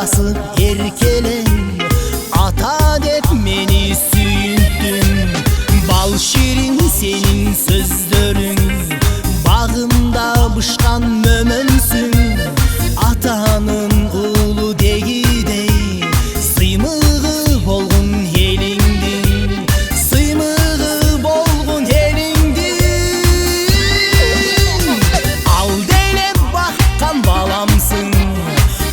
basıp erkele, ata dep meni sүйüntün. Bal şirin senin sözlerin, bağımda bışkan mömönsün. Atanın ulu degidey, sıymığı bolgun elingdin, sıymığı bolgun elingdin. Al deylep bakkan balamsın,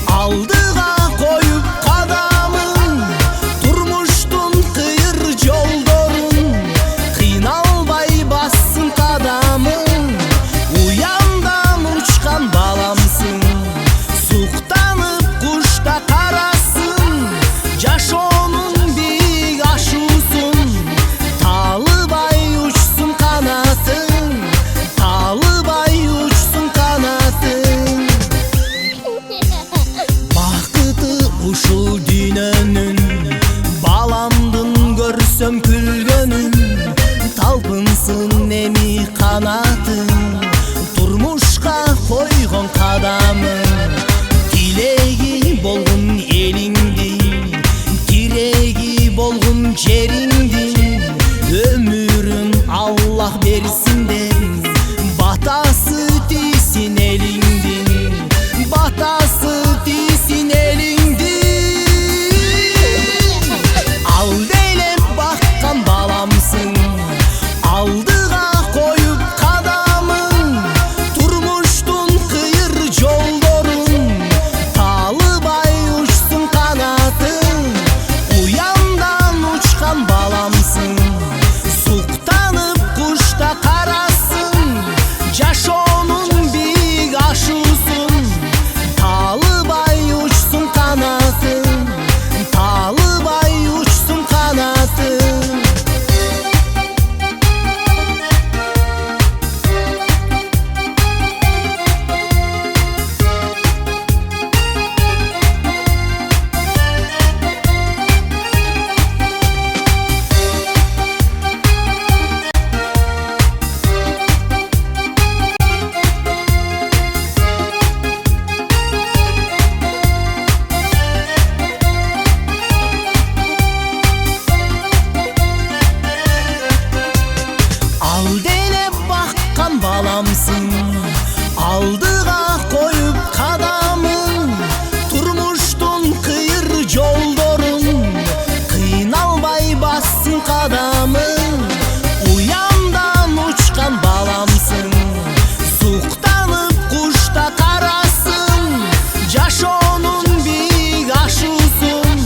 aldığa koyup kadamın. Turmuştun kıyır joldorun, kıynalbay bassın kadamın. Uyandan uçkan balamsın, suqtanıp kuşta karasın. Jaşonun biğ aşusun, talıbay uçsun kanatın, talıbay uçsun kanatın. Bakıtı uşul dünönün, balamdın görsöm külgönün. Talpınsın nemi kanatın, turmuşka koygon kadamın. Tilegi bolgun elingdin, tiregi bolgun jeringdin. Ömürün Allah bersin derim, batası tiysin elingdin, batası tiysin elingdin. Al deylep bakkan balamsın, aldığa koyup kadamın. Turmuştun kıyır joldorun, talıbay uçsun kanatın. Uyandan uçkan balamsın, suqtanıp kuşta karasın. Jaşonun biğ aşusun, talıbay uçsun kanatın, talıbay uçsun kanatın. Al deylep bakkan balamsın, aldığa koyup kadamın. Turmuştun kıyır joldorun, kıynalbay bassın kadamın. Uyandan uçkan balamsın, suqtanıp kuşta karasın. Jaşonun biğ aşusun,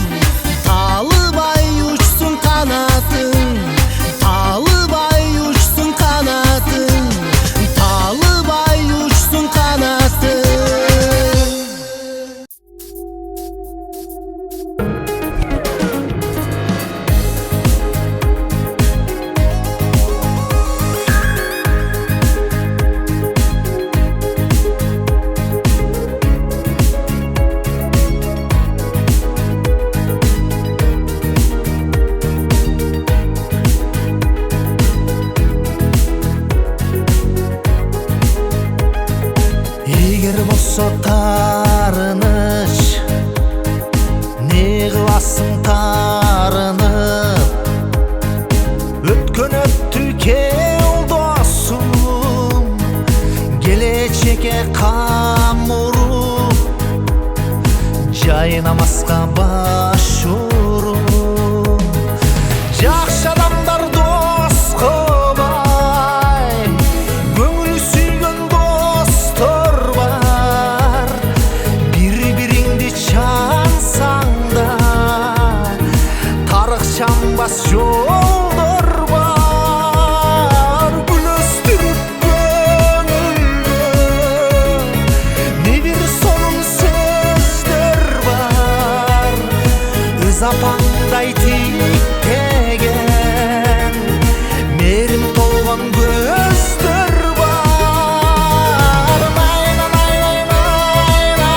talıbay uçsun kanatın, talıbay uçsun kanatın, talıbay uçsun kanatın. Егер болса тарыныш, не қыласың тарынып? Өткөн өттү кел досум, келечекке кам уруп, жайнамаска баш уруп. Жакшы адамдар дос кылбай, көңүл сүйгөн достор бар. Бири-бириңди чансаң да, тарыкчанбас жолдор бар. Күлөстүрүп көңүлгө не бир сонун сөздөр бар. Өз апаңдай тиктеген, мерим толгон көздөр бар. Найна, найна, найна,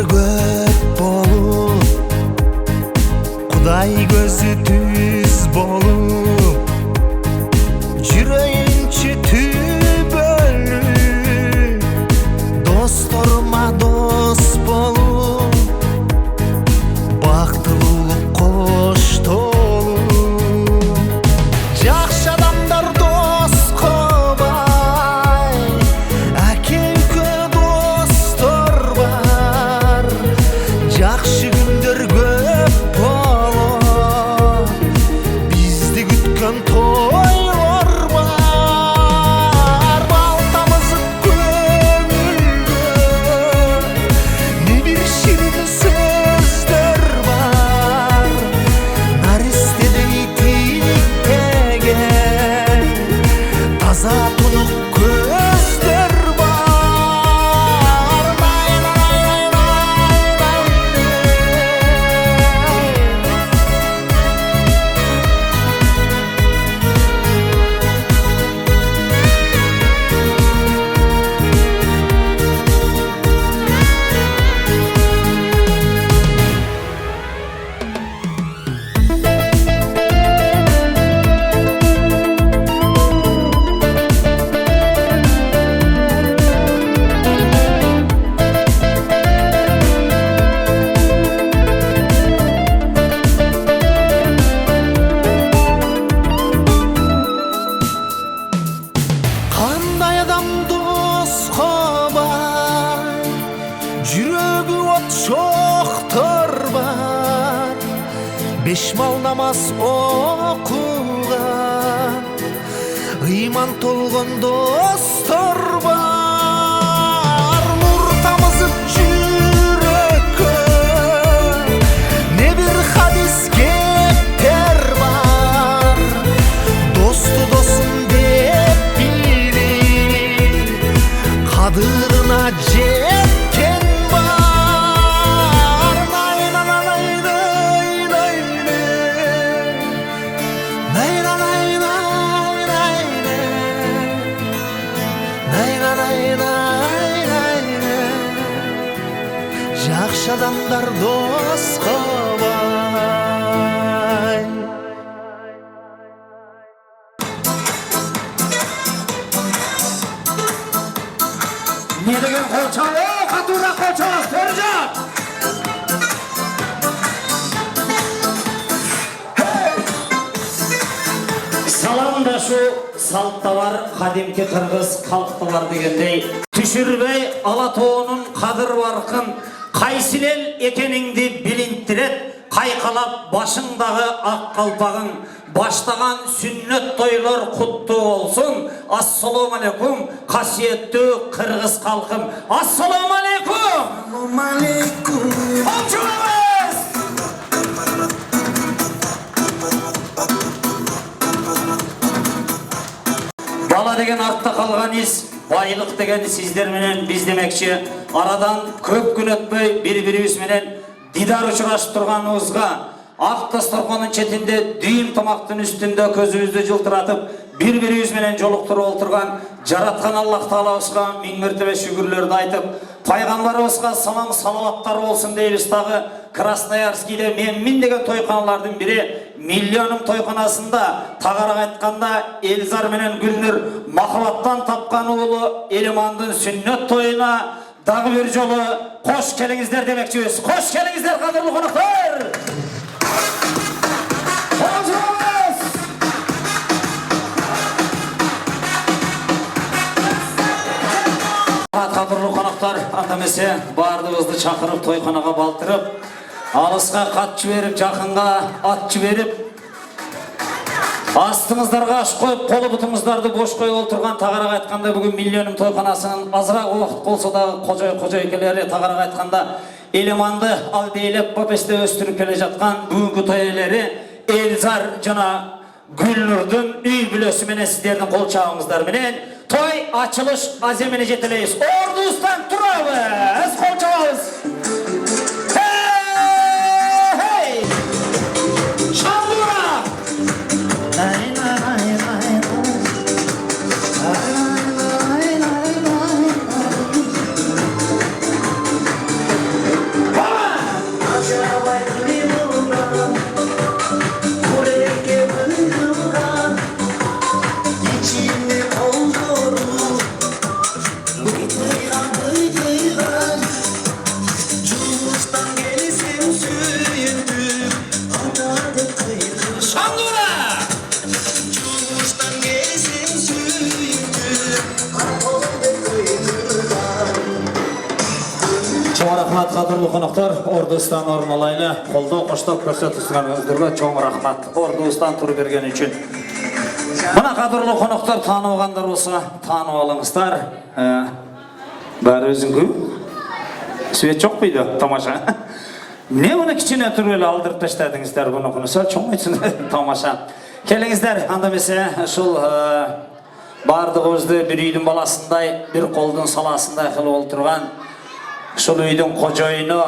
көп болуп, Кудай көзү түз болуп, жүрөйүнчү түбөлүп, досторума дос болуп, бактылуулук коштолуп. Жакшы адамдар доска бай, аке үкө достор бар, жакшы күндөр көп болот, бизди күткөн тойлор бар. Балтамызы көңүлгө не бир ширин сөздөр бар, наристедей тиктеген таза тунук көздөр бар. Кандай адам доска бай, жүрөгү от шоктор бар, беш мал намаз окуган, ыйман толгон достор бар. Нур тамызып жүрөккө не бир хадис кептер бар, досту досум деп билип, кадырына жеткен бар. Жакшы адамдар доска бай. Не деген колчоо, катуура колчоо, Төржат! Саламдашу салтта бар, кадимки кыргыз калкта бар дегендей, түшүрбөй ала тоонун кадыр баркын, кайсы эл экениңди билинтирет, кайкалап башыңдагы ак калпагың, баштаган сүннөт тойлор куттуу болсун. Ассалому алейкум, касиеттүү кыргыз калкым. Ассалому алейкум. Колчуңуз! Бала деген артта калган из, байлык деген сиздер менен биз демекчи. Арадан көп күн өтпөй бири-бирибиз менен дидар учурашып турганыбызга, ак дасторконун четинде дүйүм тамактын үстүндө көзүбүздү жылтыратып бири-бирибиз менен жолуктуруп олтурган жараткан Аллах Таалабызга миң мертебе шүгүрлөрдү айтып, пайгамбарыбызга салам салаваттар болсун дейбиз. Дагы Красноярскийде мен деген тойканалардын бири, миллионум тойканасында тагыраак айтканда Элзар менен Гүлнүр махабаттан тапкан уулу Элимандын сүннөт тоюна дагы бир жолу кош келиңиздер демекчибиз. Кош келиңиздер кадырлуу коноктор. Кадырлуу коноктор, ата эмесе баардыгыбызды чакырып тойканага балтырып, алыска кат жиберип, жакынга ат жиберип, астыңыздарга аш коюп, колу бутуңуздарды бош коюп олтурган, тагыраак айтканда бүгүн миллионум тойканасынын азыраак убакыт болсо дагы кожойкелери, тагыраак айтканда Элиманды алдейлеп попесте өстүрүп келе жаткан бүгүнкү той ээлери Элзар жана Гүлнурдун үй бүлөсү менен сиздердин кол чабыңыздар менен той ачылыш аземине жетелейбиз. Ордубуздан турабыз, кол чабабыз. Чоң рахмат, қадірлі қонақтар, ордыстан орын алайлы. Қолдау қоштап көрсетісіңіздерге чоң рахмат. Ордыстан тұр берген үшін. Мына қадірлі қонақтар танып алғандар болса, танып алыңыздар. Бәрі өзің көй? Свет жоқ дейді, тамаша. Не оны кішкене түрелі алдырып таштадыңыздар бұны құны? Сәл чоң айтсын, тамаша. Келіңіздер, андамесе, шул бардығымызды бір үйдің баласындай, бір қолдың саласындай қылып отырған шул үйдің қожайыны,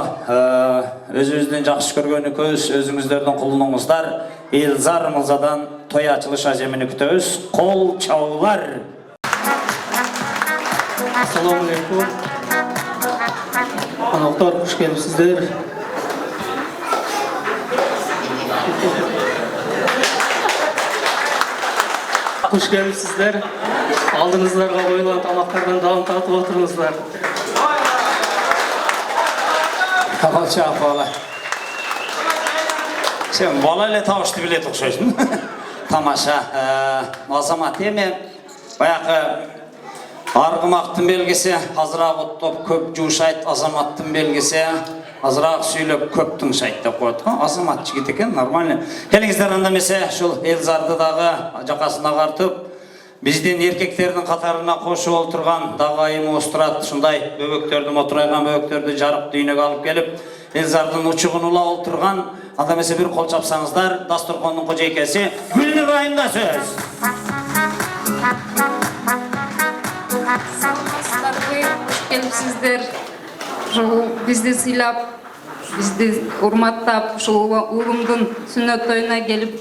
өзіңіздің жақсы көргені көз, өзіңіздердің құлыныңыздар, Елзар Мырзадан той açılış әжемені күтөбүз. Қол чаулар. Ассаламу алейкум. Қонақтар, қош келіпсіздер. Қош келіпсіздер. Алдыңыздарға қойылған тамақтардан дәм татып отырыңыздар. Қалша бала. Сен бала ile тауышты білет ұқсайсың. Тамаша. Азамат еме, баяқы арғымақтың белгісі, азырақ ұттып көп жуышайт, азаматтың белгісі, азырақ сөйлеп көптің шайт деп қойды. Азамат жігіт екен, нормально. Келіңіздер андамесе, шул Елзарды дағы жақасына қартып, бізден еркектердің қатарына қосып отырған дағайым остырат, шындай бөбектердің отырайған бөбектерді жарып дүйнеге алып келіп, Елзардың ұчығын ұла отырған, андамесе бір қол чапсаңыздар, дастұрқонның қожайкесі Гүлнұр айында сөз. Келіпсіздер, бізді сыйлап, бізді урматтап, ұлымдың сүннет тойына келіп,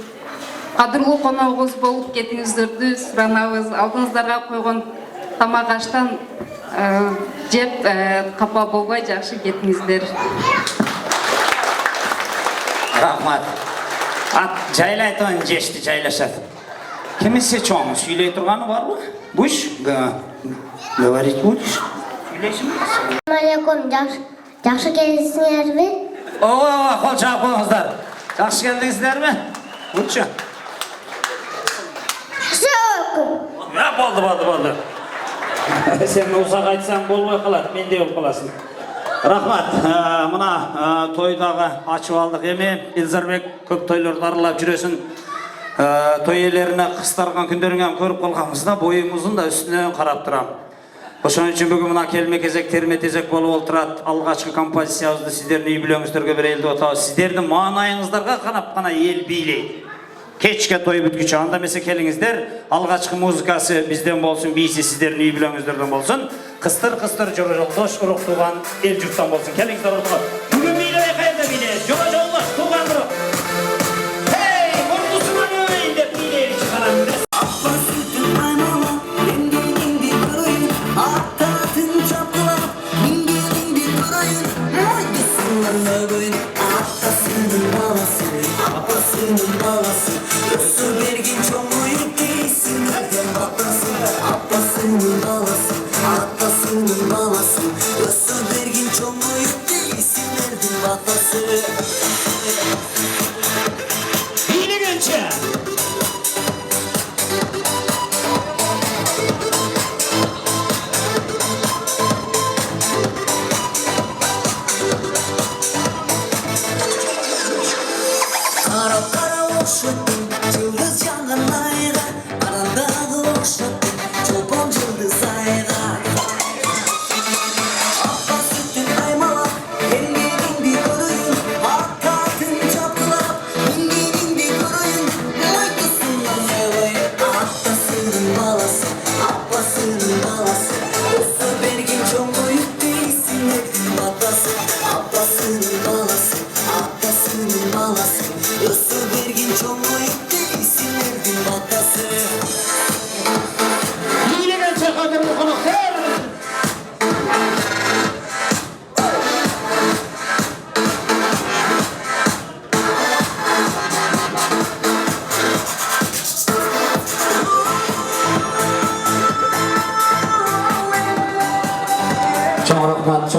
қадірлі қонағыңыз болып кетіңіздерді сұранабыз. Алдыңыздарға қойған тамақ аштан жеп қапа болбай жақсы кетіңіздер. Рахмат. Ат жайлайтын жешті жайлашады. Кемесе чоң, сөйлей тұрғаны бар ғой? Бұш, говорить будешь? Сөйлейсің бе? Алейкум, жақсы келдіңіздер ме? Қол жағып қойыңыздар. Жақсы келдіңіздер ме? Бұшы. Болды. Сен ұсақ айтсаң болмай қалады, мен де болып қаласың. Рахмат, мына тойдағы ашып алдық еме, Елзарбек көп тойларды аралап жүресің. Той иелеріне қыстарған күндеріңен көріп қалғанымызда бойымыздың да үстінен қарап тұрам. Ошон үчүн бүгүн мына келме кезек, терме тезек болуп отурат. Алгачкы композициябызды сиздердин үй бүлөңүздөргө берелди атабыз. Сиздердин маанайыңыздарга карап гана эл бийлейт. Кечке той бүткүчө анда эмесе келиңиздер. Алгачкы музыкасы бизден болсун, бийси сиздердин үй бүлөңүздөрдөн болсун. Кыстыр-кыстыр жолдош, урук тууган эл журттан болсун. Келиңиздер ортого. Бүгүн бийлей кайда бийлей? Жолдош, тууган урук. Hey, мурдусуна өйүн деп бийлей чыгарам.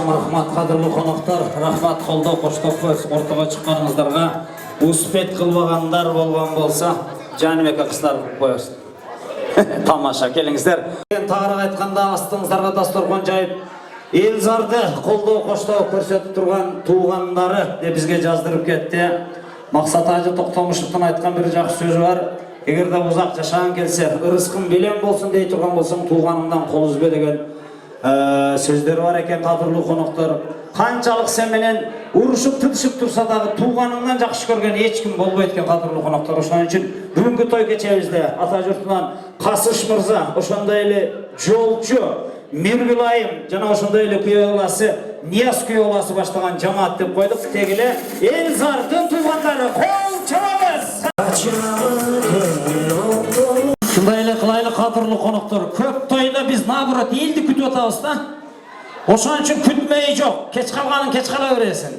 Рахмат, қадірлі қонақтар, рахмат қолдау қоштап ортаға шыққаныңыздарға. Успет қылбағандар болған болса, Жаныбек ақыстар қойырсын. Тамаша, келіңіздер. Тағырақ айтқанда астыңыздарға дастархан жайып, елзарды қолдау қоштау көрсетіп тұрған туғандары деп бізге жаздырып кетті. Мақсат Ажы Тоқтамышевтың айтқан бір жақсы сөзі бар. Егер де ұзақ жашаған келсе, ырысқым белең болсын дей тұрған болсаң, туғаныңдан қол үзбе деген сөздер бар екен, қадірлі қонақтар. Қаншалық сен менен ұрышып тытышып тұрса дағы туғаныңнан жақсы көрген ешкім болмайды екен, қадірлі қонақтар. Ошон үчүн бүгүнкү той кечебизде ата журтунан Касыш мырза, ошондой эле жолчу Миргилайым жана ошондой эле күйөө баласы Нияз күйөө баласы баштаган жамаат деп койдук. Тегиле Элзардын туугандары кол чабабыз. Ушундай эле кылайлы, кадырлуу коноктор. Көп тойда биз наоборот элди күтүп атабыз да. Ошон үчүн күтмөй жок. Кеч калганын кеч кала бересиң.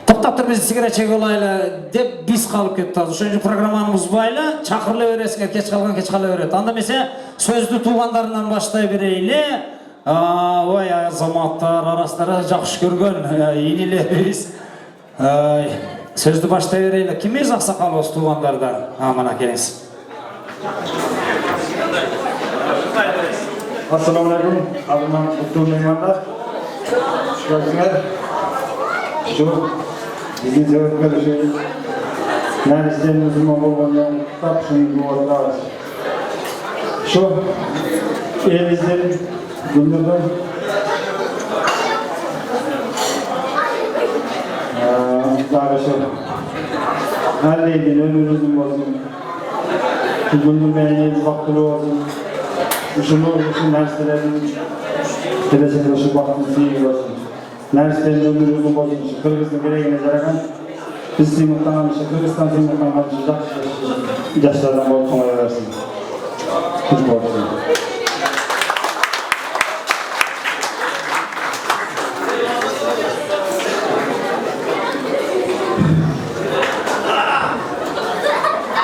Токтоп туруп биз сигарет чегип алайлы деп биз калып кеттик. Ошон үчүн программаны бузбайлы, чакырыла бересиңер, кеч калган кеч кала берет. Анда эмесе сөздү туугандарынан баштай берейли. Ой, азаматтар арасында жакшы көргөн инилерибиз. Сөздү баштай берейли. Кимиз аксакалыбыз туугандардан? Мына келиңиз. Assalamu alaikum, adıma kutlu meymanlar. Şükürler. Şu bizim sebepler şey. Neredeyse Müslüman olmayan tapşın duvarlar. Şu elimizden gündürden daha şu neredeydin ömrünüzün olsun. Gündür beğeniniz vakti olsun. Uşun derslerin gelecekte şu bakımı iyi olsun. Derslerin ömrü uzun olsun. Şu Kırgız'ın gereğine zaragan biz simultan, Kırgızstan simultan yaşlardan bol kolay versin. Hiç olsun.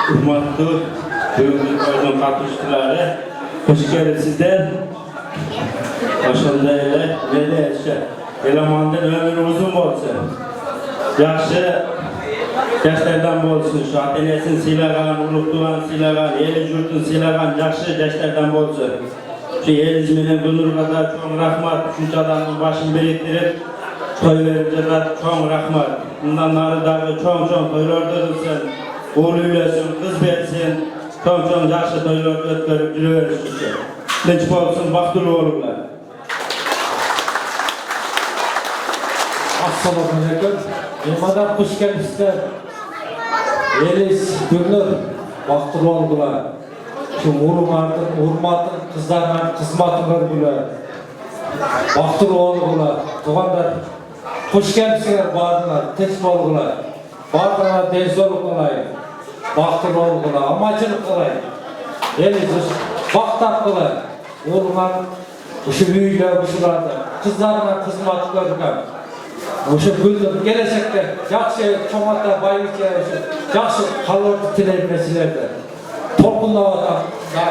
Hurmatlı Köyümüzün oyunun katılışçıları, hoş geldinizler. Başında ele, elemandan ömrü uzun olsun. Yaşlardan olsun, şu atenesin silagan, uluktuğan silagan, eli jurtun silagan, yaşlı yaşlardan olsun. Şu el izminin bunurgada çok rahmat, şunca adamın başını biriktirip, toy verince de çok rahmat. Bundan narıdağı çok toylardırılsın, oğlu ülesin, kız versin, çok yaşlı toylarda ötürüp yürüversin. Dinç olsun, baktırlı olurlar. Assalamu alaikum. Mehmanlar hoş gelmişler. Eliz, Gülnur, baktırlı oldular. Şu urmatın, kızlarla kızmatınlar bile. Baktırlı oldular. Tuğanlar, hoş gelmişler bağırdılar, test oldular. Bağırdılar, denzorluk olayı. Baktırlı oldular, amacılık olayı. Eliz, baktaklılar. Urmat, şu büyüler, şularda. Kızlarla kızmatınlar. Ошо Gülnur gelecekte жақсы чоңата байбиче жақсы қаларды тілеймін силерді. Толқындап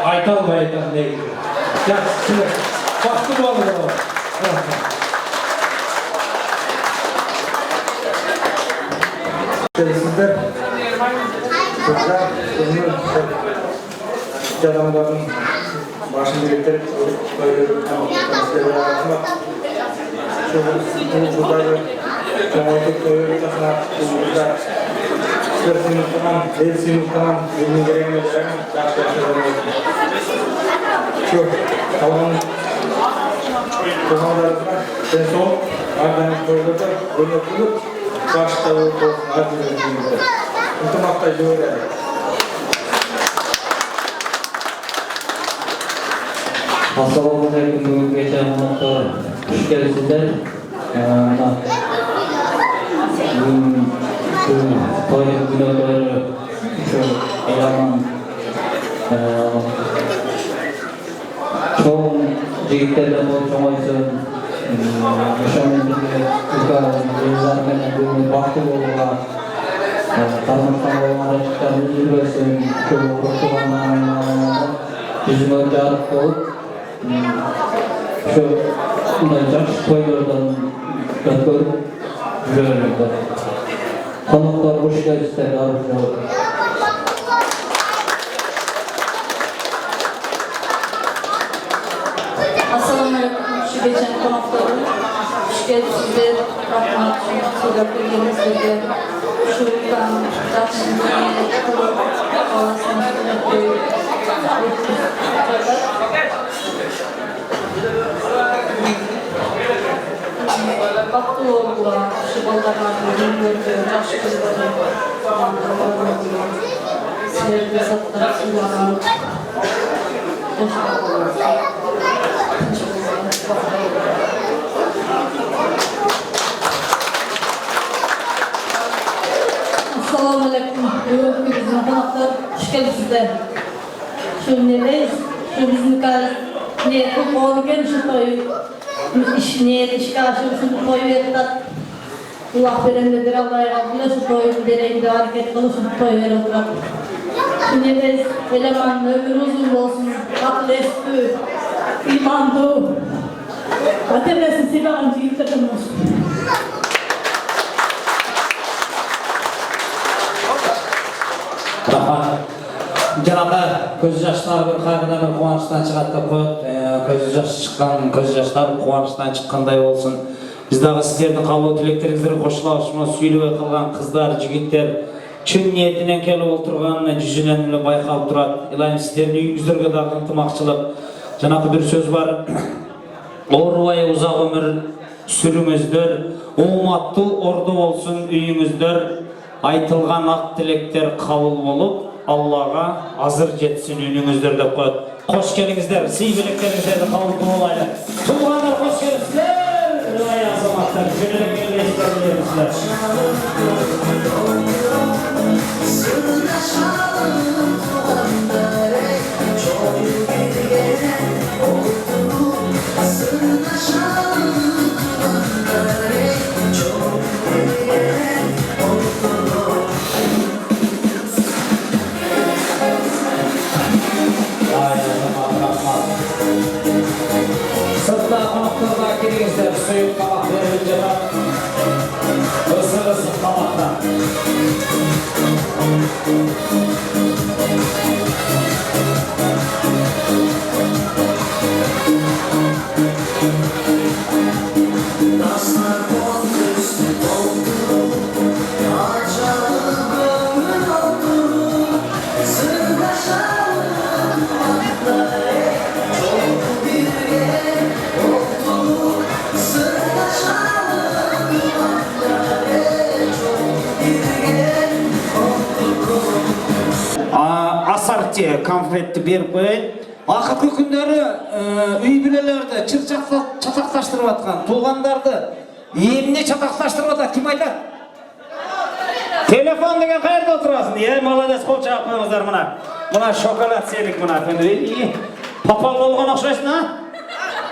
айта алмай айтам негізі. Жақсы силер. Бақытты болыңдар. Sizler kızlar, kızlar, adamların başını biriktirip meseleleri açmak. Şu buradaki çoğunluk toylarına burada sırtını tutan, elsini tutan, elini gereğine çıkan yaşlar oldu. Şu tavanın tohumlarına en son organik toylarda böyle bulup başta oldu adilerinden. Unutmakta yok. Assalamu alaikum бүгүнкү кече коноктору. Хош келипсиздер. Toyun günödörü şu eleman çoğun jigitlerle bol çoğaysın. Ошонун ылгар менен бүгүн бактуу болууга тармактан болгон ачыктарын билбесин көп уруктугандан жүзүмө жарык болуп şu жакшы тойлордон өткөрүп жүрөлүңүздөр. Коноктор хош келипсиздер. Assalamu alaikum. Şu geçen konakları. Hoş geldiniz. Rahmat. Şöyle geldiğinizde şuradan Taksim'e kalıp Allah'ın koyup baktı oldular. Şu ballarına gördüğüm yaş kızları. Sinirli satlar sularına. Assalamu alaikum. Bizim konaklar hoş geldinizler. Şu nereyiz? Şu bizim niyetim olurken şu toyu iş karşılığı şu toyu verdik. Allah verenledir Allah'a razı şu toyu deneyimde hareket kılıp şu toyu verir oturak. Şu nereyiz? Elemanlı, ömür uzun olsun. Akıl eski, imanlı. Vatandaşın silahını yıktırdım olsun. Rahmat. Janaka göz yaşları bir kaygıdan bir kuvançtan çıkarttı göz yaşlar kuvançtan çıkkanday olsun. Biz dagı sizlerдің кабыл тилектериңиздерге кошулабызмы сүйлөбөй калган кыздар, жигиттер чын ниетинен келип отурганын жүзүнөн эле байкалып турат. Илайым сиздердин үйүңүздөргө дагы ынтымакчылык. Жанакы bir сөз бар. Оорубай узак өмүр сүрүңүздөр, уматтуу орду болсун үйүңүздөр. Айтылған ақ тілектер қабыл болып, Аллаға азыр жетсін үйіңіздер деп қойды. Қош келіңіздер, сый білектеріңіздерді қабыл болайлы. Туғандар қош келіңіздер, ай азаматтар, жөнелік келіңіздер білеміздер. Sırtla konaklarına gelingizler, soyup kabak verince bak. Isır kabaklar. Asarti konfetti berip koyayın. Akırkı күндөрү үй бүлөлөрдү чатакташтырып аткан туугандарды эмне чатакташтырып атат ким айтат? Телефон деген каерде отурасың? Молодец, кол чаап коюңуздар мына. Мына шоколад сеники мына. Попал болгон окшойсуң, а?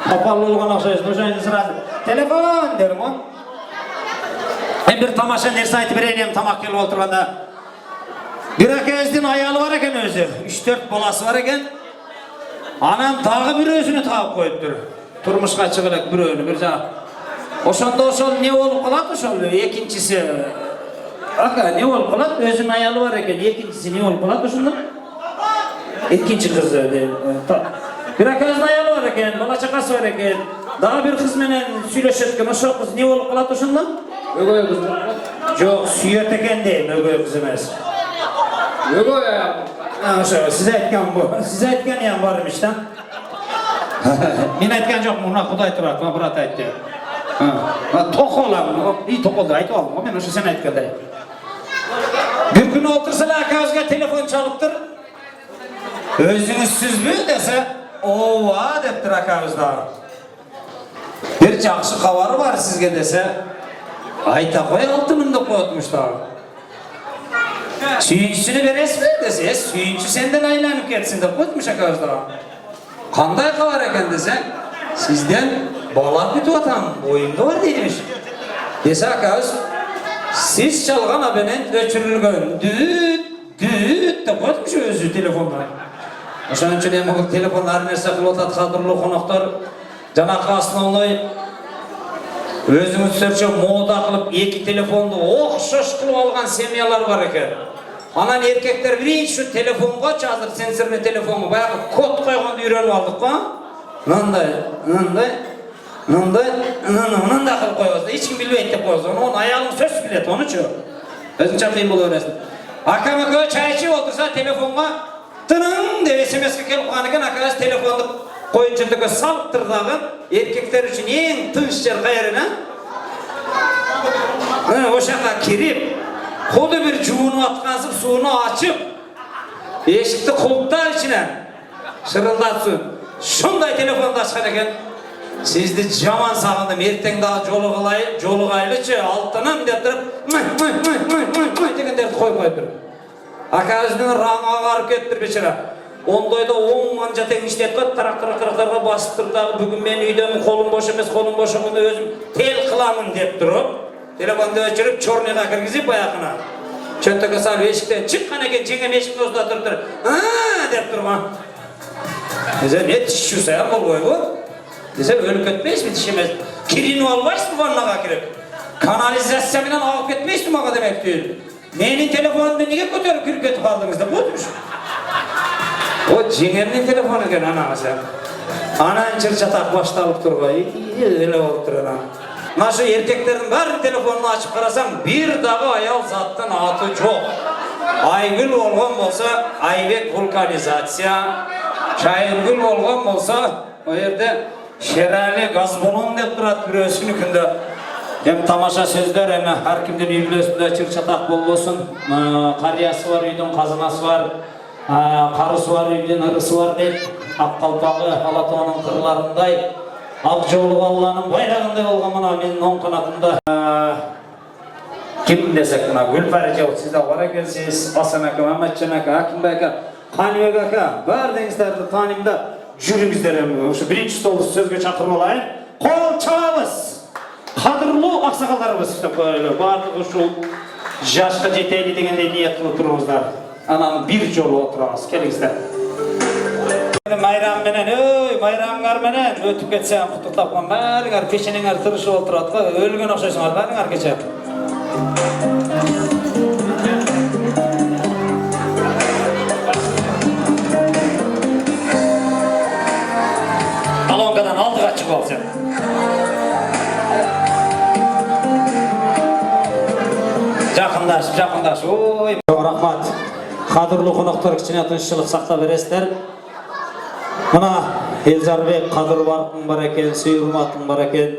Попал болгон окшойсуң. Ошондо сразу телефон дедим го. Мен бир тамаша нерсе айтып берейин, тамак келип отурганда. Bir akemizin ayalı var eken özü, 3-4 balası var eken. Anam dağı bir özünü tağıp koyuptur. Turmuşka çıkılak bir önü, bir canım. Oşanda oşol ne olup kalat oşol, ikincisi. Aka ne olup kalat, özünün ayalı var eken, ikincisi ne olup kalat oşunda? İkinci kızı değil. Bir akemizin ayalı var eken, bala çakası var eken. Daha bir kız menen söyleşetken, oşol kız ne olup kalat oşunda? Ögöy kız mı? Yok, süyet eken değil, ögöy kız emez. Yok ya. Size etken bu. Size etken yan varmış da. Men etken yok mu? Ona Kuday turat. Bana Murat aytdı. Tok olam. İyi tok oldu. Aytı oldum. Men sen etken de. Bir gün otursalar akağızga telefon çalıptır. Özünüz süzbü dese. Ova deptir akağızda. Bir жақсы kavarı var sizge dese. Ayta koy 6000'de koyutmuş da. Suyunçusunu veres mi dese, suyunçu senden aylanıp ketsin de koyutmuş akağızda. Kanday kavar eken dese, sizden bala kütü atan boyunda var deyilmiş. Dese akağız, siz çalgan abinin öçürülgön düt de koyutmuş özü telefonlar. Oşan üçün emek telefonlar nerse kılıp otat kadırlı konaklar, janakı aslında onay özünüz sörçe moda kılıp iki telefonda okşoş kılıp algan semyalar var eken. Anan erkekler birinci şu telefonga hazır sensörlü telefonu bayağı kod koygandı үйрөнүп aldık mı? Mınday qilib qo'yasiz. Hech kim bilmaydi deb qo'yasiz. Onu ayolning söz biladi, onu-chu. O'zingcha qiyin bo'laverasiz. Akam çay içib o'tirsa telefonga tının deb SMS-ga kelib qolgan ekan, akamiz telefonni qo'yinchada salib turdi. Erkeklar uchun eng tinch joy qayerina? O'shaqa kirib, xuddi bir juvinib atqansiz suvni ochib, eshikni qulflar ichidan shirillatsin. Shunday telefonda ochgan ekan. Sizni jomon sog'indim, ertang daha jo'lig'aylichi, oltinim deb turib, deganlarni qo'yib turib. Akasının rangı ağarıp kettir beçara. Ondayda 10 manca tengişlet koy, tarak basıp durdu. Bugün ben üydemim, kolum boş emes, kolum boş emes, özüm tel kılamın dep durup, telefonda öçürüp, çornega kirgizip bayakına. Çönteke salып eşikten çıkkan eken, çengem eşikten ozda durup durup, dep durma. Dese ne tişçüse ya bol koy bu? Dese ölüp ketmeyiz mi tişemez? Kirini olmayız mı vannağa kirip? Kanalizasyondan alıp ketmeyiz mi bana demek değil? Menin telefonumda niye götürüp kirip ketip kaldınız da bu demiş. O jengernin telefonu eken ana sen. Anan çırçatak baştalıp durga, öyle olup durur ana. Naşı erkeklerin bari telefonunu açıp karasam bir dağı ayal zatten atı çok. Aygül olgan bolsa Aybek vulkanizasya, Şayırgül olgan bolsa o yerde Şerali gazbonun dep durat bir ösünü künde. Hem tamaşa sözler hem her kimden üylösünde çırçatak bol olsun. Kariyası var, üydün kazanası var. Karısı var, üydün ırısı var deyip. Akkalpağı Alatoğan'ın kırlarınday. Akçoğlu Allah'ın bayrağında olgan bana menin on kanatında. Kim desek buna? Gülpari Cavut, siz de var ekensiz. Hasan Aka, Mehmetcan Aka, Hakim Bey Aka, Hanibek Aka. Bardengizlerdi tanımda jürümüzlerim. Şu birinci stolu sözge çakırmalayın. Kol çağımız. Kadırlı aksakallarımız işte böyle. Bardığı şu yaşka jeteyli degende niyet kılıp durumuzlar. Anam bir yolu oturamız. Kelingizler. Mayram menen, mayramlar menen ötüp ketsem kutuklapman bariңar peşeniңar tırışıp oturat da ölgөн okşoysуңар bariңar keçe. Alonkadan aldığa çıkıp al sen. Жақындаş, oy. Rahmat. Kadırlı konuklar içine tınççılık sakta beresler. Mına Elzarbek kadır var eken, suyurmatın var eken.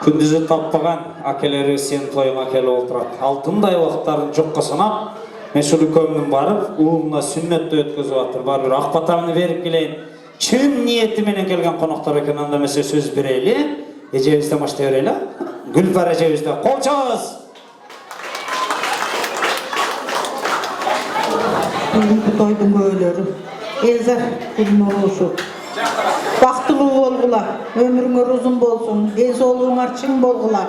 Kündüzü tappagan akeleri sen toyun akeli olturat. Altınday vaxtların jokka sanap, meşhur kömdün barıp, uğuluna sünnet de ötközü batır. Bar bir akbatamını verip geleyin. Çün niyeti menen kelgen konuklar eken anda mesela söz bireyli. Ecevizde başta öreyle. Gülpar Ecevizde. Kol çağız! Toydum böyleri. Elzar gülüm oluşu. Baktılı bolgula, ömrüңөр uzun bolsun, densoğluğuңar çiң bolgula.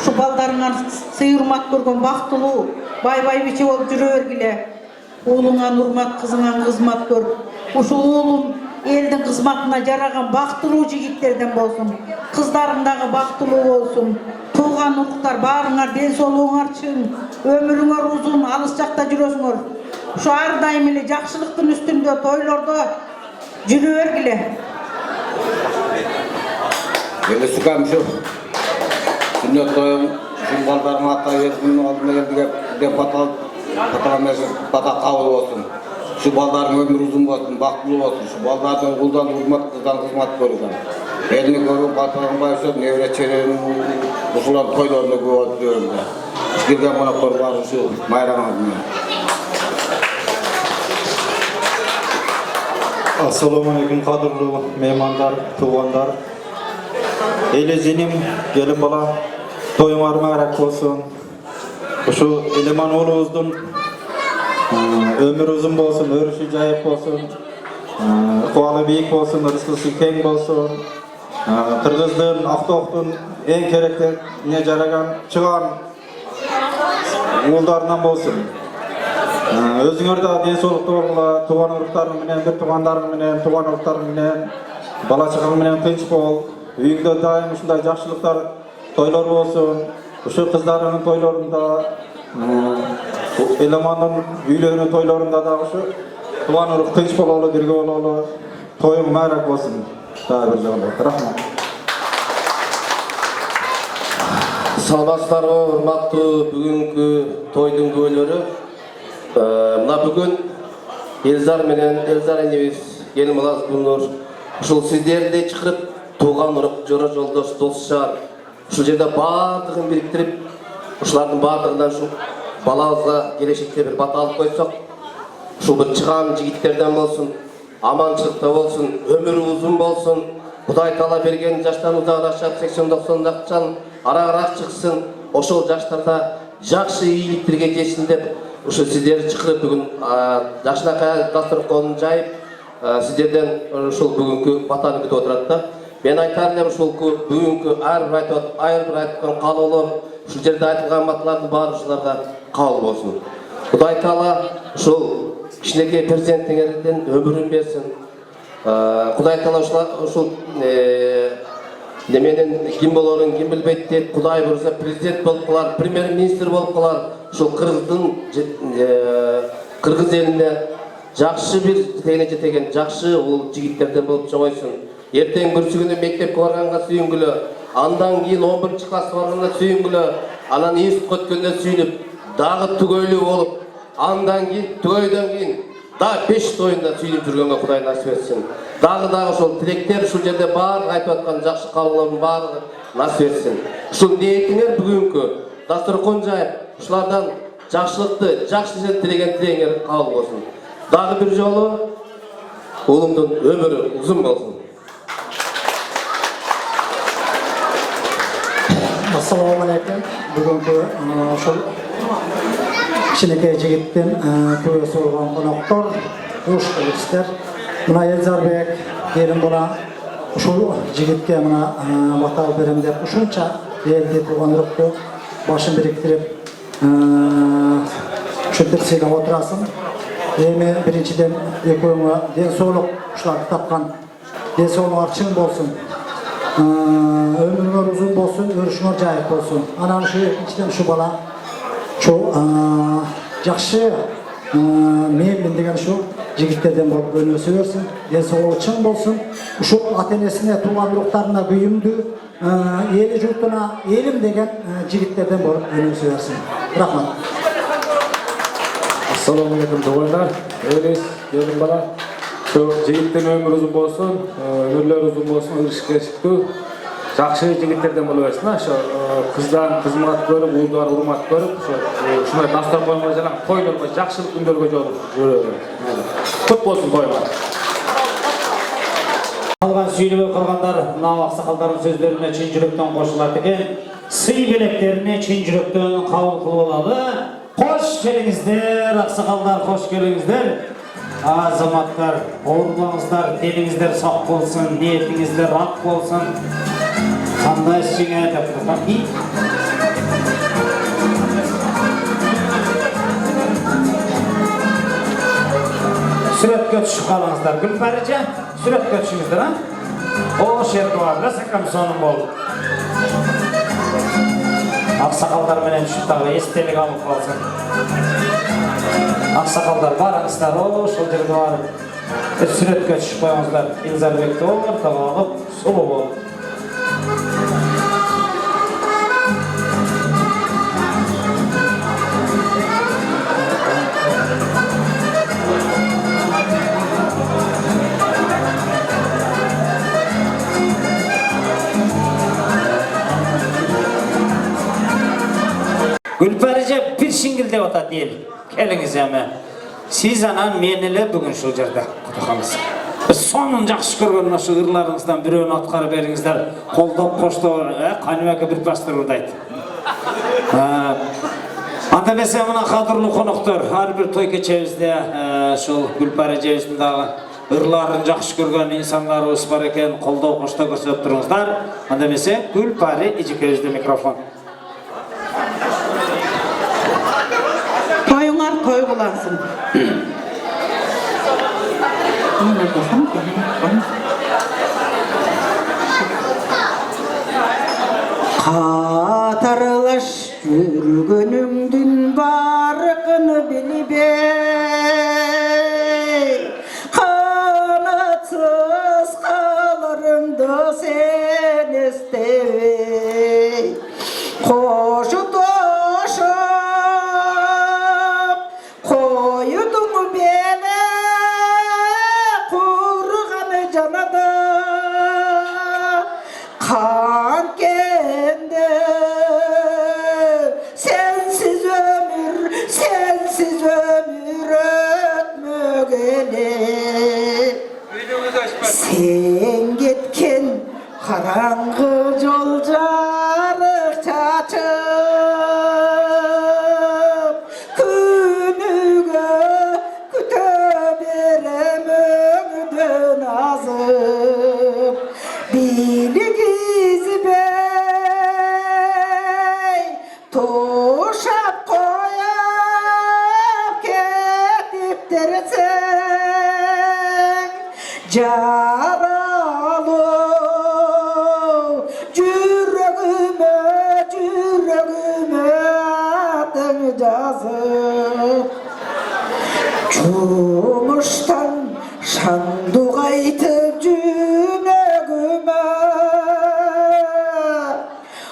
Şu baldarыңар sıyırmak görgön baktılı, bay biçe olup jüre bergile. Oğluңa nurmat, kızыңa kızmat gör. Uşu oğlum elдің kızmatına jaragan baktılı jigitlerden bolsun. Kızlarındağı baktılı olsun. Tuğan uruktar barыңар densoğluğuңar çiң, ömrüңөр uzun, alыс jakta jürösүңөр. Şu ar daim ele jakşılıktın üstünde toylarda jüre bergile. Ele sukam şu sünnet toyun şu baldarın hatta yerinin aldığında geldi de patak kabul olsun. Şu baldarın ömrü uzun olsun, baktılı olsun. Şu baldarın kuldan hurmat, kızdan kızmat görürken. Elini görüp patakın bayışıp nevretçelerin usulan toylarını görüp diyorum da. Girgen konaklar var şu mayram adına. Assalamu alaikum kadırlı mehmanlar, tuğanlar. Elezinim, gelin bala, toyuңар marak olsun. Şu eleman oğluğuzdun ömür uzun bolsun, örüşü jayıp bolsun. Kualı büyük bolsun, rızkısı keng bolsun. Kırgızdın, Aktoqtun en kereklerine jaragan çıgan uğullarından bolsun. Özüңөр da densolukta bolgula, tuğan uruktarың menen, bir tuğandarың menen, tuğan uruktarың menen, bala çağaң menen tınç bol. Üyüngde daim uşunday jakşılıklar toylar bolsun. Uşu kızlarının toylarında, elemanın üylörünün toylarında da uşu tuğan uruk tınç bololu, birge bololu, toyuң marak bolsun. Daha bir zaman rahmat. Саламатсыздарбы, урматтуу бүгүнкү тойдун күбөлөрү. Мына бүгүн Элзар менен Элзар энебиз келин баласы Гүлнур ушул сиздерди чакырып тууган урук, жора жолдош, дос-жар ушул жерде баардыгын бириктирип, ушулардын баардыгынан ушул балабызга келечекте бир бата алып койсок, ушул бир чыган жигиттерден болсун, аманчылыкта болсун, өмүрү узун болсун, Кудай Таала берген жаштан узак жашап 80-90 араараак чыксын, ошол жаштарда жакшы ийгиликтерге жетсин деп ушул сиздерди чакырып бүгүн жакшынакай дасторконун жайып сиздерден ушул бүгүнкү батаны күтүп отурат да. Мен айтар элем ушул бүгүнкү ар бир айткан каалоолор ушул жерде айтылган баталардын баары ушуларга кабыл болсун. Кудай Таала ушул кичинекей перзентиңерден өмүрүн берсин. Кудай Таала ушул неменен ким болорун ким билбейт дейт. Кудай буюрса президент болуп калар, премьер-министр болуп калар. Ушул Кыргыз элине жакшы бир тегине жетеген жакшы ул жигиттерден болуп чоңойсун. Эртең бүрсүгүнү мектепке барганга сүйүнгүлө, андан кийин 11-класска барганда сүйүнгүлө, анан институтка өткөндө сүйүнүп, дагы түгөйлүү болуп, андан кийин түгөйдөн кийин дагы 5 тоюнда сүйүнүп жүргөнгө Кудай насип этсин. Дагы ошол тилектер ушул жерде баардык айтып аткан жакшы каалоолордун баардыгы насип этсин. Ушул ниетиңер бүгүнкү дасторкон жайып, ушулардан жакшылыкты, жакшы ишти тилеген тилегиңер кабыл болсун. Дагы бир жолу уулумдун өмүрү узун болсун. Assalamu alaikum. Бүгүнкү ошол кичинекей жигиттин күбөсү болгон коноктор, кош келипсиздер. Мына Элзарбек келин бала ушул жигитке мына бата алып берем деп ушунча элди тууган урукту башын бириктирип ушинтип сыйлап отурасың. Эми биринчиден экөөңө ден соолук ушуларды тапкан ден соолугуңар чың болсун. Ömrüңөр uzun bolsun, örüşüңөр жайык болсун. Анан ушу экинчиден ушу бала ушу жакшы мээрлин деген ушу жигиттерден болуп өнөсө берсин, ден соолугу чың болсун. Ушул ата-энесине, тууган уруктарына күйүмдүү, эли журтуна элим деген жигиттерден болуп өнөсө берсин. Рахмат. Assalamu alaikum tug'anlar. Элис, келин бала. Şu jigittin ömrü uzun bolsun, ömürler uzun bolsun, ırışkeşiktүү. Жакшы жигиттерден боло берсин. Şu kızdan kızmat görüp, uğurlar urmat görüp, şunday dastorkonго жана toylorго жакшылык күндөргө жүрөбүр. Көп болсун toylar. Алган сүйлөбөй калгандар мына аксакалдардын сөздөрүнө чын жүрөктөн кошулат экен. Сый белектерине чын жүрөктөн кабыл кылып алалы. Кош келиңиздер, аксакалдар, кош келиңиздер. Азаматтар, оорулаңыздар, денеңиздер сак болсын, ниетиңиздер ак болсын. Кандай сиңе деп турган ий. Сүрөткө түшүп калыңыздар. Гүлпарижа, сүрөткө түшүңүздөр, а? Ош жерге бар, сакамсонун болду. Аксакалдар менен түшүп дагы эстелик алып калсын. Аксакалдар барыңыздар, ошол жерге барып сүрөткө түшүп коюңуздар. Элзарбекти ортого алып, сулуу болуп. Gülparice bir şingilde ota değil. Keliniz hemen. Siz anan men ele bugün şu жерде кутакабыз. Biz sonun жақсы көрген ошо ырларыңыздан бирөөнү аткарып бериңиздер. Колдоп коштоо, каныбеке бир пастор урдайт. Анда эмесе мына кадырлуу коноктор, ар бир той кечебизде ошол Гүлпарижебиздин дагы ырларын жақсы көрген инсандарыбыз бар экен, колдоо коштоо көрсөтүп туруңуздар. Анда эмесе Гүлпари эжекебизде микрофон. Toyuңар той кыласың. Катарлаш жүргөнүңдүн барыкыны билбей, канатсыз калырың Karangı yol jarık çaçıp Günüge küte berem öngden azıp Biligiz bey toşap koyap ketip dersen Jaralı yüreğime adını yazıp Çumuştan şanduk aytıp yüreğime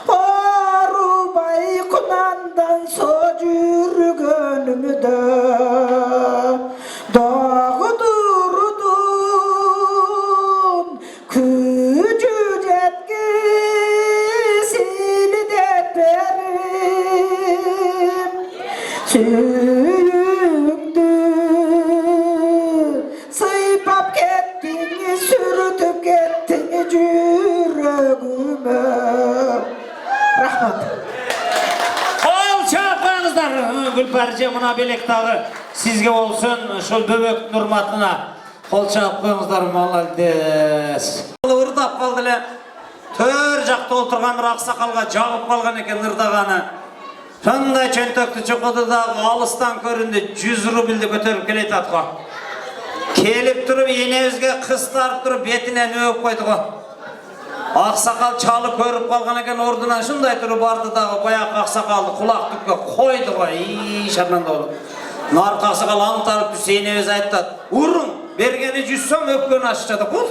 Arubay kunandan so yürgönümde Dağı durdun küçük etkisini de berim Süyündü Sıйпап kettin sürütüp kettin yüreğime Rahmat Kol çapağınızlar Gülparice mına belek dağı sizge olsun şu böbek nurmatına kol çapağınızlar malades ırdap kaldı tör жақта отырған бір ақсақалға жабып қалған екен ырдағаны сондай чөнтөктү чокоду дагы алыстан көрүндү 100 рубльди көтөрүп келет атко келип туруп энебизге кыз тартып туруп бетинен өп койду го ақсақал чалы көрүп калган экен ордунан шундай туруп барды дагы баягы ақсақалды кулак түпкө койду го шарманда болуп наркы ақсақал аңтарып түшсө энебиз айтат урун бергени 100 сом өпкөнү ашчады кул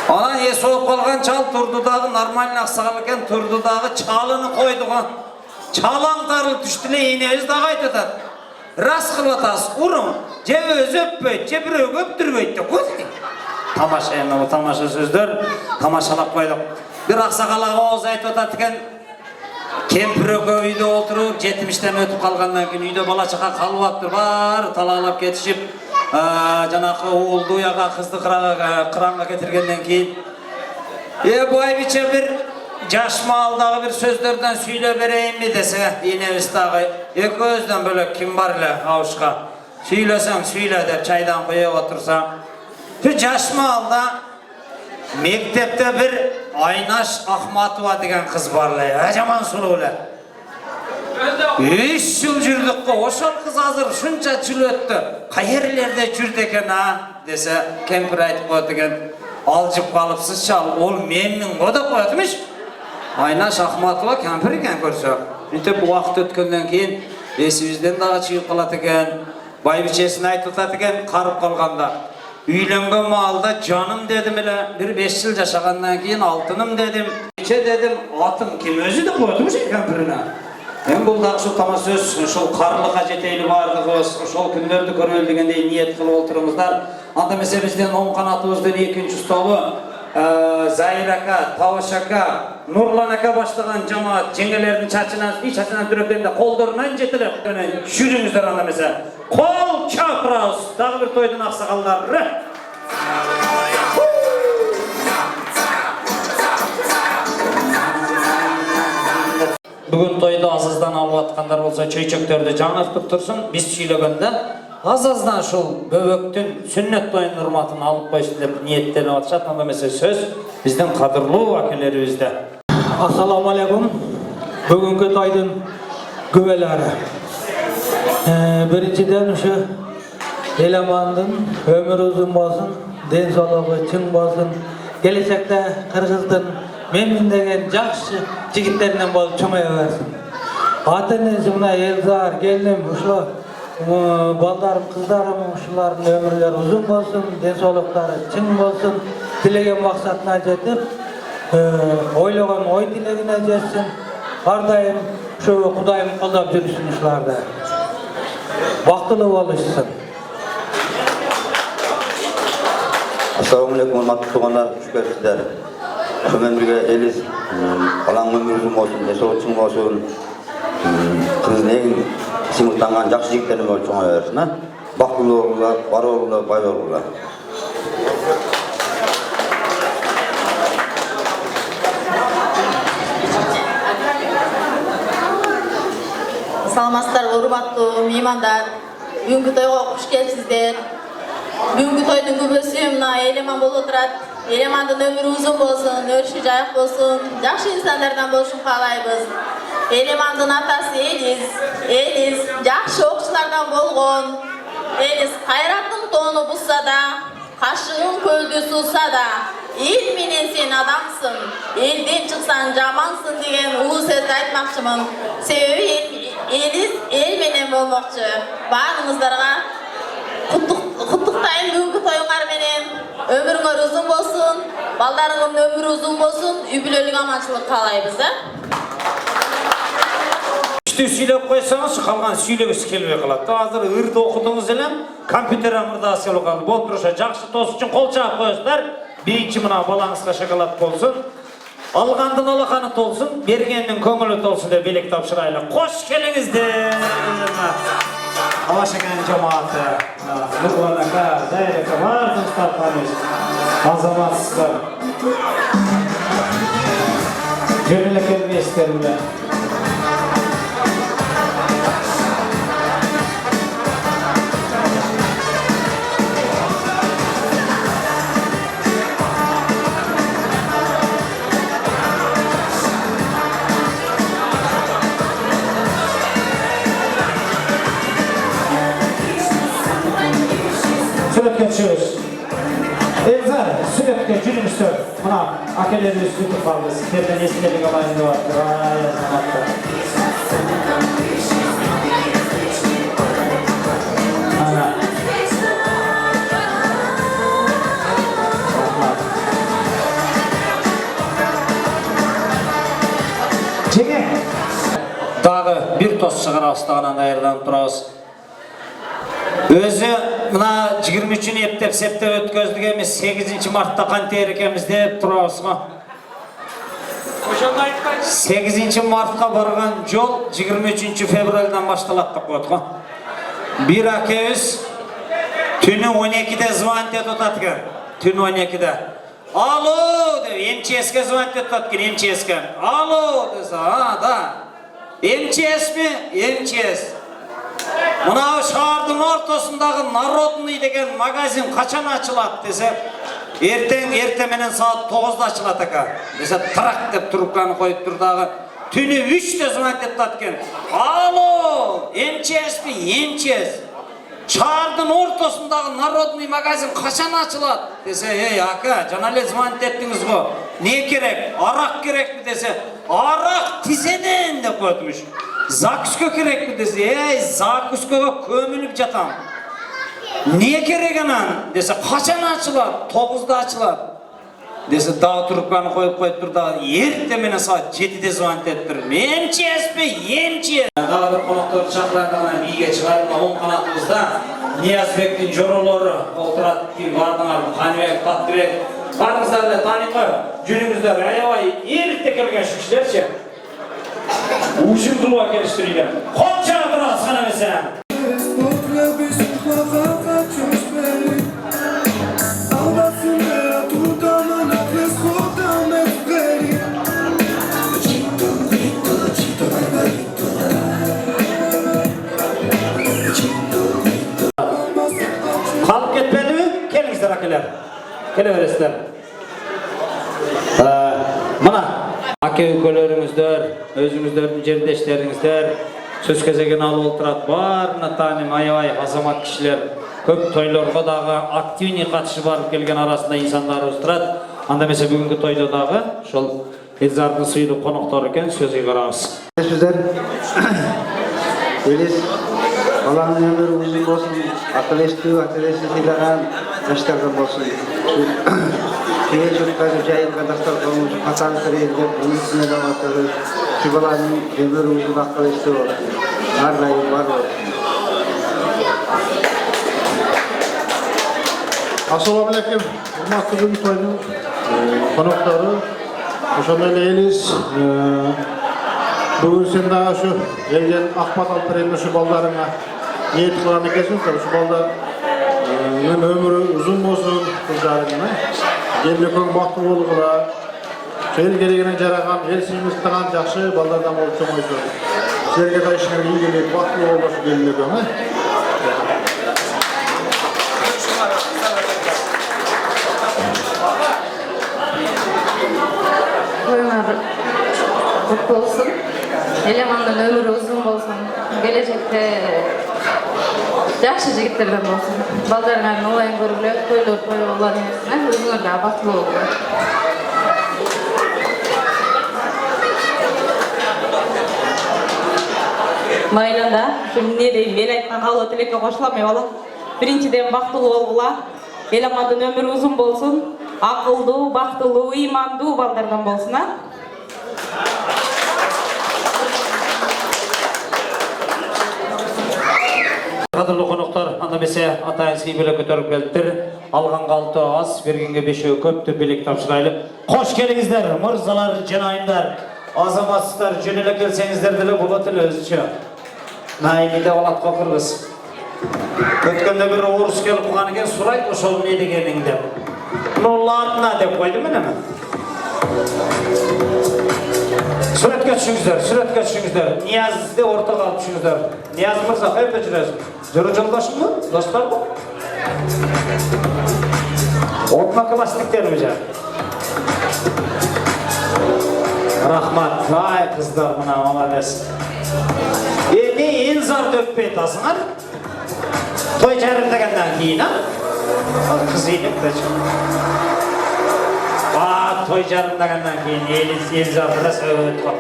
Анан эси болуп калган чал турду дагы нормальный ақсақал экен турду дагы чалыны койду го чал аңтарылып түштү эле энебиз дагы айтып атат рас кылып атасыз урун же өзү өппөйт же бирөөгө өптүрбөйт деп кой тамаша эми бул тамаша сөздөр тамашалап койдук бир ақсақал агабыз айтып атат экен кемпир экөө үйдө отуруп 70тен өтүп калгандан кийин үйдө бала чака калып атыптыр баары талаалап кетишип жанакы уулду уяга кызды кыранга кетиргенден кийин байбиче бир жаш маалдагы бир сөздөрдөн сүйлөп берейинби десе энебиз дагы экөөбүздөн бөлөк ким бар эле абышка сүйлөсөң сүйлө деп чайдан куюп отурса жаш маалда мектепте бир Айнаш Ахматова деген кыз бар эле жаман сулуу эле 3 жыл жүрдүк го ошол кыз азыр ушунча жыл өттү кайерлерде жүрдү экен десе кемпир айтып коет экен алжып калыпсызчы ал менмин го деп коет эмиш Айнаш Ахматова кемпир экен көрсө мынтип убакыт өткөндөн кийин эсибизден дагы чыгып калат экен байбичесине айтып атат экен карып калганда үйлөнгөн маалда жаным дедим эле бир 5 жыл жашагандан кийин алтыным дедим дедим атым ким өзү деп коет эмиш кемпирине Мен бұл дагы ушул тамаш сөз, ушул карлыкка жетели бардыгыбыз, ошол күндөрдү көрөлү дегендей ниет кылып отурубуздар. Анда эмесе бизден оң канатыбыздын 2-нчи столу Зайрака, Тавашака, Нурлан ака баштаган жамаат жеңгелердин чачынан түрөккенде колдорунан жетелеп жүрүңүздөр анда эмесе. Кол чапырабыз. Дагы бир тойдун аксакалдары. Бүгін тойды азыздан алып атқандар болса чөйчөктөрдү жаңыртып турсун биз сүйлөгөндө аз-аздан ушул бөбөктүн сүннөт тойунун урматын алып койсун деп ниеттенип атышат. Анда эмесе сөз биздин кадырлуу акелерибизде. Ассаламу алейкум. Бүгүнкү тойдун күбөлөрү. Биринчиден ушу эл амандын өмүрү узун болсун, ден соолугу чың болсун. Келечекте Кыргыздын мен деген жакшы жигиттеринен болуп чоңое берсин. Ата-энеси мына Элзар, келиним, ушул балдарым, кыздарым, ушулардын өмүрлөрү узун болсун, ден соолуктары чың болсун, тилеген максатына жетип, ойлогон ой тилегине жетсин. Ар дайым ушу Кудайым колдоп жүрсүн ушуларды. Бактылуу болушсын. Assalamu alaikum hormatly tuğanlar, hoş geldinizler. Hemen birge eliz, alan ömrümüzün olsun, nesoğuçun olsun, kızın en sımırtangan jakşı jigitlerini böyle çoğuna versin. Baktılı olurlar, var olurlar, bay olurlar. Саламатсыздар, урматтуу меймандар. Бүгүнкү тойго куш келипсиздер. Бүгүнкү тойдун күбөсү мына элеман болуп отурат. Элемандын өмүрү узун болсун, өрүшү жайык болсун, жакшы инсандардан болушун каалайбыз. Элемандын атасы Элис жакшы окуучулардан болгон. Элис кайраттын тоону бузса да, кашыгын көлдү сууса да, эл менен сен адамсың, элден чыксаң жамансың деген улуу сөздү айтмакчымын. Себеби Элис эл менен болмокчу. Баарыңыздарга куттуктайм бүгүнкү тоюңар менен. Өмүрүңөр узун болсун, балдарыңыздын өмүрү узун болсун, үй бүлөлүк аманчылык каалайбыз. Үстү сүйлөп койсоңуз, калган сүйлөгүсү келбей калат. Азыр ырды окудуңуз элем, компьютер мурда сылып калды. Болуп туруша жакшы тос үчүн кол чаап коесуздар. Биринчи мына балаңызга шоколад болсун. Алгандын алаканы толсун, бергендин көңүлү толсун деп белек тапшырайлы. Кош келиңиздер. Алашакан жамааты, Нурлан ака, Зайыр ака, бардыңыздар таныш, азаматсыздар. Жөнеле келбейсіздер біле. Sürekli çıkıyoruz. Elzar, sürekli cünümüzü, buna akelerimiz tutup kaldı. Sizlerden eskileri kalayında vardır. Ay, yazmamakta. Ana. Çekin. Dağı bir toz çıkar hastağından ayırdan durağız. Özü mına 23-nü eптеп-септеп өткөздүк эмес 8 мартта кантер экенбиз деп турабызга. 8 мартка барган жол 23 февралдан башталат деп коет го. Бир акебиз түнү 12-де звонить этип атат экен. Түнү 12-де. Алло деп МЧСке звонить этип атат экен, МЧСке. Алло десе, да. МЧСми? МЧС. Мына шаардын ортосундагы Народный деген магазин качан ачылат десе, эртең менен саат 9-да ачылат экен. Десе, трак деп трубканы коюп тур дагы. Түнү 3-те звонить этип атат экен. Алло, МЧСми? МЧС. Шаардын ортосундагы Народный магазин качан ачылат десе, эй ака, жана эле звонить эттиңиз го. Не керек? Арак керекпи десе, арак тизеден деп коетмуш. Закуска керекпи десе, эй, закускага көмүлүп жатам. Не керек анан десе, качан ачылат? 9-да ачылат. Десе, дагы трубканы коюп тур дагы, эртең менен саат 7-де звонить этип тур. МЧСпи? МЧС. Дагы бир конокторду чакырган бийге чыгарып, оң канатыбызда Ниязбектин жоролору отурат. Бардыңар, Каныбек, Таттыбек. Барыңыздар эле таанийбы? Жүрүңүздөр, аябай эрте келген кишилерчи. Ушун кылып келиштирген. Конча турас кана эмесе. Калып кетпедиби? Келиңиздер акелер. Келе бересиздер. Мына аке-ükөлөрүңүздөр, өзүңүздөрдүн жердештериңиздер сөз кезегин алып отурат. Баарына тааным аябай азамат кишилер, көп тойлорго дагы активный катышып барып келген арасында инсандарыбыз турат. Анда эмесе бүгүнкү тойдо дагы ошол Элзардын сыйлуу коноктору экен, сөзгө карабыз. Сиздер Элис баланын өмүрү узун болсун, акыл эстүү сыйлаган жаштардан болсун. Кийин журтка жайылган дастаркан катары тирелдеп, үмүтүнө да батырып, şu баланын өмүрү узун акыл эстүү болсун. Ар дайым бар болсун. Assalamu alaikum. Hurmatly бүгүн тойдун коноктору, ошондой эле Элис, бүгүн сен дагы ушу элден акбат алып берген ушу балдарыңа ниет кылган экенсиң, ушу балдар өмүрү узун болсун, кыздарыңа. Элдекөң бактылуу болгула. Эл керегине жараган, эл сыймыстаган жакшы балдардан болуп чоңойсун. Жерге кайышыңар ийгилик, бактылуу болбошу келинекен, Toyuңар құтты болсын. Елемандың өмірі ұзын болсын. Келешекте жақсы жігіттерден болсын. Балдарыңардың олайын көргілі, тойлар болған емесіне, өзіңерге бақытты болу. Майланда, не дейін, мен айтқан қаулы тілекке қосыламай бала. Біріншіден бақыттылы болғыла, Еламандың өмірі ұзын болсын, ақылды, бақыттылы, иманды балдардан болсын. Қадірлі қонақтар, андамесе атайынсыз белек көтеріп келдіктер. Алған қалты аз, бергенге бешеу көпті белек тапшырайлы. Қош келіңіздер, мырзалар, жанайындар, азаматсыздар, жөнелі келсеңіздер ділі бұл өтілі өзінше. Наймеде олат қоқырғыз. Өткенде бір орыс келіп қуған екен, сұрайды ұшыл не дегенің деп. Нолладына деп қойды мені ме? Суретке түшіңіздер. Ниязды ортаға алып түшіңіздер. Нияз мырза, қайда жүресің? Жүрі жолдашың ба? Достар ба? Отмақыластықтер ме жа? Рахмат, ай қыздар мұна молодец. Не ең зарды өппет асыңар? Той жарымдағаннан кейін, а? Қыз еніп та той жарымдағаннан кейін ел зарды да сөйт қой.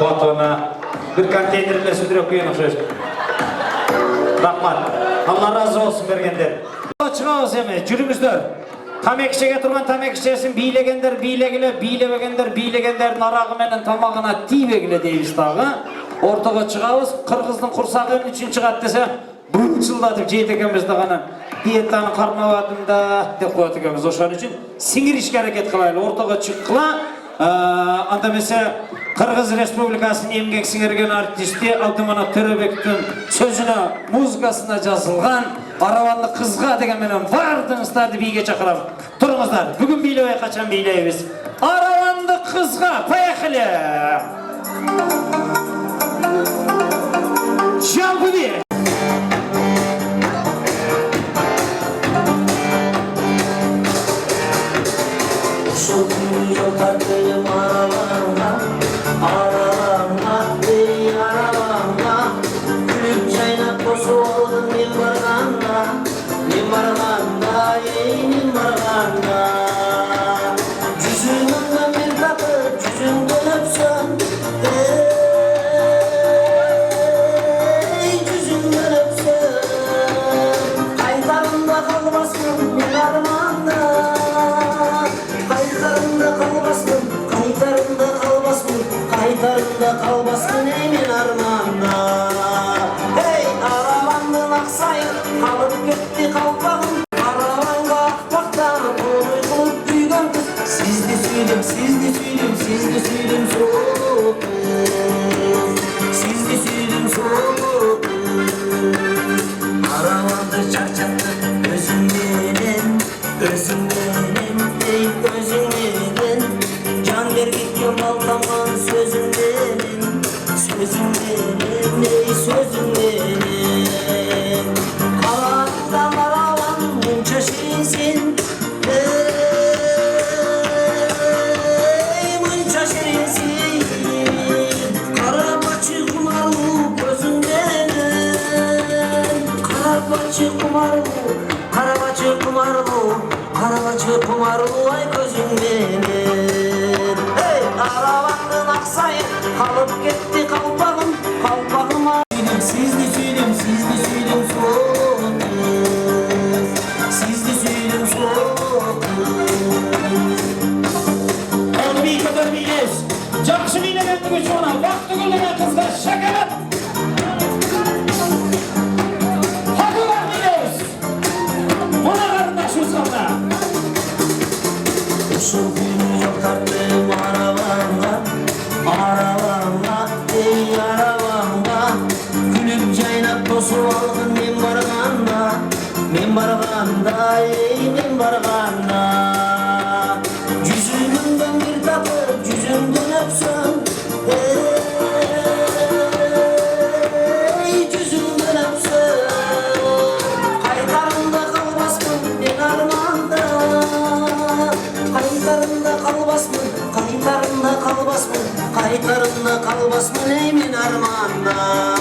Батона. Bir konteynerle sürdürüp koyun okşayız. Rahmat. Allah razı olsun bergender. Çıkağız eme, жүріңіздер. Тамекішеге тұрған тамекішесін бийлегендер, бийлегендер нарағы менен тамағына тибегілі дейбіз тағы. Ортаға шығауыз, қырғыздың құрсағы үшін шығады десе, бұлшылдатып жейді екенбіз дағаны. Диеттаны қарнаватында деп қойды екенбіз. Ошан үшін сіңірішке әрекет қылайлы. Ортаға шыққыла, андамесе Қырғыз Республикасының емгек сіңірген артисті Алтымана Төребектің сөзіне, музыкасына жазылған Араванды қызға деген менен бардыңыздарды биге шақырам. Тұрыңыздар, бүгін билеуе қачан билейбіз. Араванды қызға, поехали! Жалпы бе! Kalbasın emin armanda. Hey Aravan'ın aksayın, kalıp gitti kalbağım. Aravan'ga akbaktan konuy kılıp büyügen kız. Sizdi süydüm soğuk kız. Sizdi süydüm soğuk kız. Aravan'da çarçattı özümden, ey özümden. Can vergitken baltamın sözümden. Sözümden Kalandan aralan bunca şirinsin Bunca şirinsin Karabaçı kumarlı gözünden Karabaçı kumarlı ay gözünden Hey aravanın aksayın kalıp gitti kalbağım Kalbağıma Sizdi süydüm soğuk kız Sizdi süydüm soğuk kız Olmayı kadar bileyiz. Жақсы билегенді көші ona, вақты күлдеген қызға шакалат. Хақылар билейіз. Ona қарындаш ұзғалда. Şu günü yok tarttım aravanға ey aravanға Gülüp caynap tosup algın men barganda ey men barganda Yüzümünden bir tapıp yüzümden öpsün Özmüleymin armanına.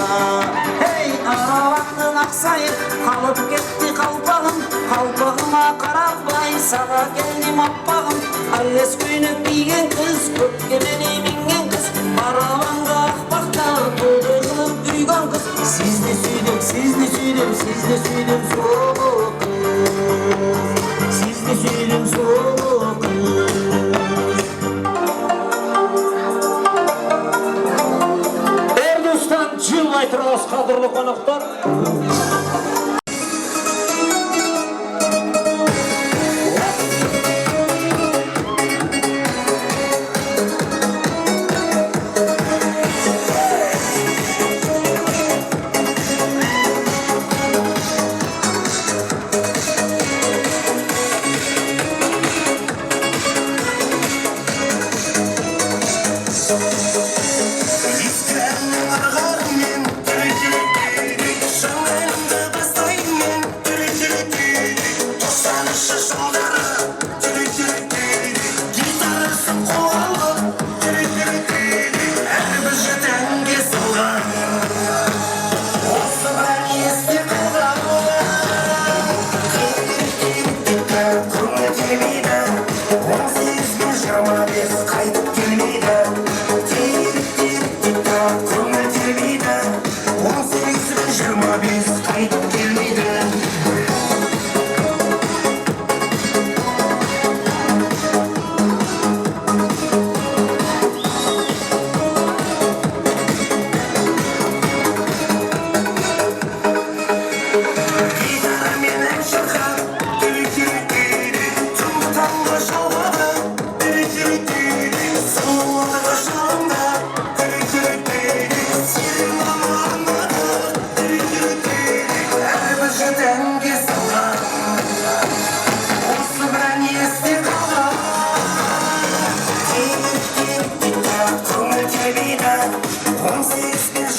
Hey arabanın aksayıp kalıp gitti kalpağım. Kalpağıma karabay sana geldim appağım. Alles güynüp giygen kız, köpkemeni mingen kız. Arabanga akbakta to'day qilib yurgan kız. Sizni suydim, sizni suydim, sizni suydim so'q kız. Sizni suydim so'q kız. Erdostan jilmay turasiz qadrli qo'noqlar.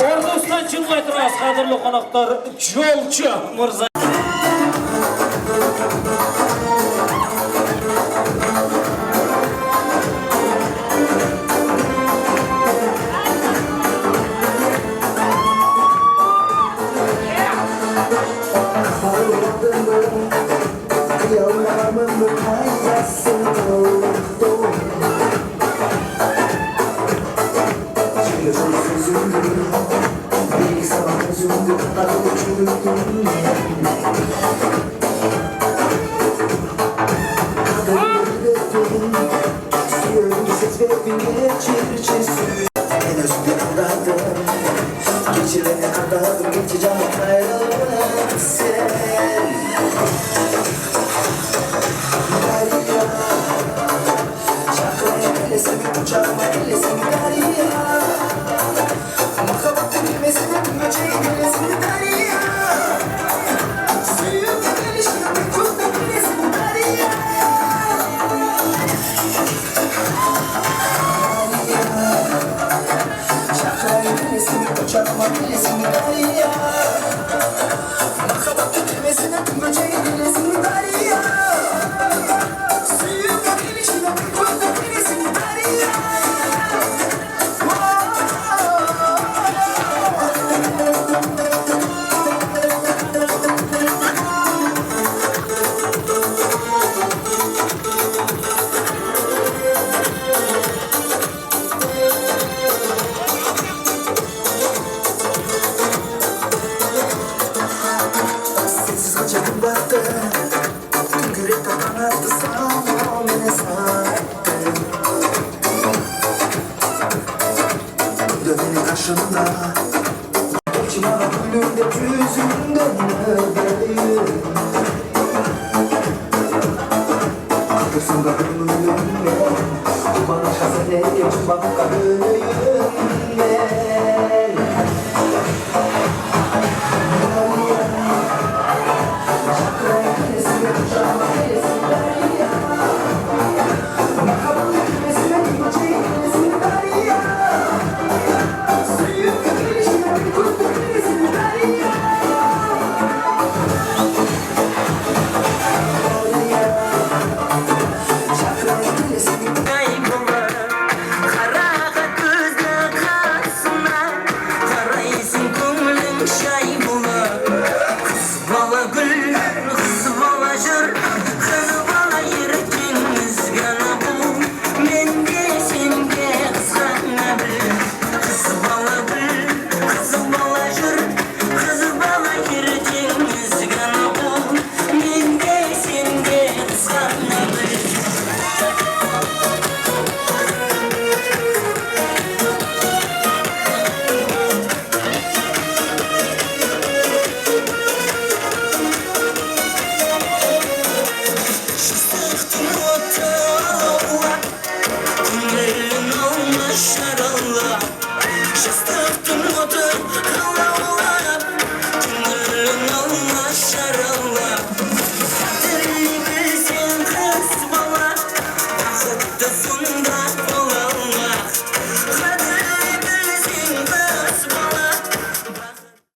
Erdostan jilmay turasiz qadrli qo'noqlar. Yo'lchi Mirza. Geçirene kadar geçeceğim ayrılık sen. Şarkıya elesini uçağıma elesini derya. Makabatı bilmesine bilmeceyi bilmesini derya. Suyun gelişine bir kutlu bilmesini derya. Şarkıya elesini uçağıma elesini derya. Makabatı bilmesine bilmeceyi bilmesini derya. Suyun gelişine bir kutlu bilmesini derya. Sensiz acabım battı. Yürekten kanattı sağ ol beni sattı. Dönenin karşımda. Çimana gülünde yüzünden öldürüyor. Kırsında gönlümle. Bana şahsen ne geçim bak kadınıyım.